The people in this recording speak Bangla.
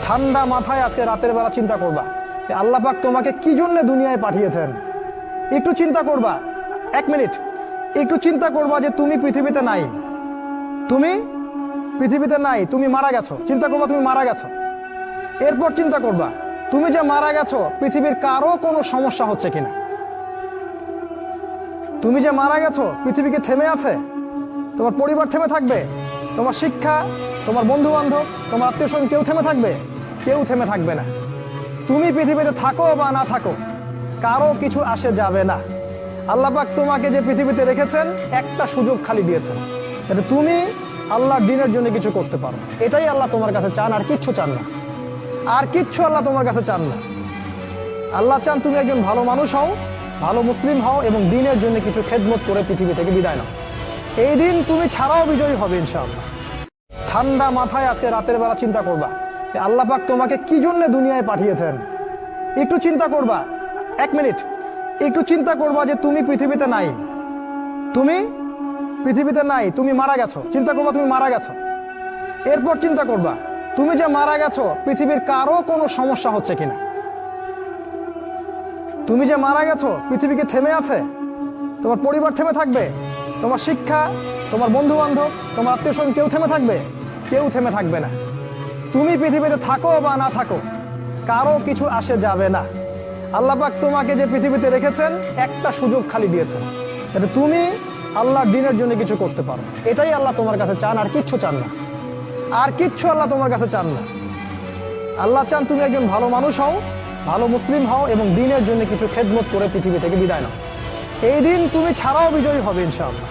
ঠান্ডা মাথায় আজকে রাতের বেলা চিন্তা করবা যে আল্লাহ পাক তোমাকে কি জন্য দুনিয়ায় পাঠিয়েছেন। একটু চিন্তা করবা, 1 মিনিট একটু চিন্তা করবা যে তুমি পৃথিবীতে নাই, তুমি পৃথিবীতে নাই, তুমি মারা গেছো। চিন্তা করবা তুমি মারা গেছো। এরপর চিন্তা করবা তুমি যে মারা গেছো পৃথিবীর কারো কোনো সমস্যা হচ্ছে কিনা। তুমি যে মারা গেছো পৃথিবী কি থেমে আছে? তোমার পরিবার থেমে থাকবে? তোমার শিক্ষা, তোমার বন্ধু বান্ধব, তোমার আত্মীয় স্বজন কেউ থেমে থাকবে? কেউ থেমে থাকবে না। তুমি পৃথিবীতে থাকো বা না থাকো, কারো কিছু আসে যাবে না। আল্লাহ পাক তোমাকে যে পৃথিবীতে রেখেছেন একটা সুযোগ খালি দিয়েছেন, এটা তুমি আল্লাহর দ্বীনের জন্য কিছু করতে পারো। এটাই আল্লাহ তোমার কাছে চান, আর কিচ্ছু চান না। আর কিচ্ছু আল্লাহ তোমার কাছে চান না। আল্লাহ চান তুমি একজন ভালো মানুষ হও, ভালো মুসলিম হও এবং দ্বীনের জন্য কিছু খেদমত করে পৃথিবী থেকে বিদায় নাও। এই দিন তুমি ছাড়াও বিজয়ী হবে ইনশাআল্লাহ। ঠান্ডা মাথায় আজকে রাতের বেলা চিন্তা করবা যে আল্লাহ পাক তোমাকে কি জন্য দুনিয়ায় পাঠিয়েছেন। একটু চিন্তা করবা, 1 মিনিট একটু চিন্তা করবা যে তুমি পৃথিবীতে নাই, তুমি পৃথিবীতে নাই, তুমি মারা গেছো। চিন্তা করবা তুমি মারা গেছো। এরপর চিন্তা করবা তুমি যে মারা গেছো পৃথিবীর কারো কোনো সমস্যা হচ্ছে কিনা। তুমি যে মারা গেছো পৃথিবী কি থেমে আছে? তোমার পরিবার থেমে থাকবে? তোমার শিক্ষা, তোমার বন্ধু বান্ধব, তোমার আত্মীয় স্বজন কেউ থেমে থাকবে? কেউ থেমে থাকবে না। তুমি পৃথিবীতে থাকো বা না থাকো, কারো কিছু আসে যাবে না। আল্লাহ পাক তোমাকে যে পৃথিবীতে রেখেছেন একটা সুযোগ খালি দিয়েছেন, এটা তুমি আল্লাহর দ্বীনের জন্য কিছু করতে পারো। এটাই আল্লাহ তোমার কাছে চান, আর কিচ্ছু চান না। আর কিচ্ছু আল্লাহ তোমার কাছে চান না। আল্লাহ চান তুমি একজন ভালো মানুষ হও, ভালো মুসলিম হও এবং দ্বীনের জন্য কিছু খেদমত করে পৃথিবী থেকে বিদায় নাও। এই দিন তুমি ছাড়াও বিজয়ী হবে ইনশাআল্লাহ।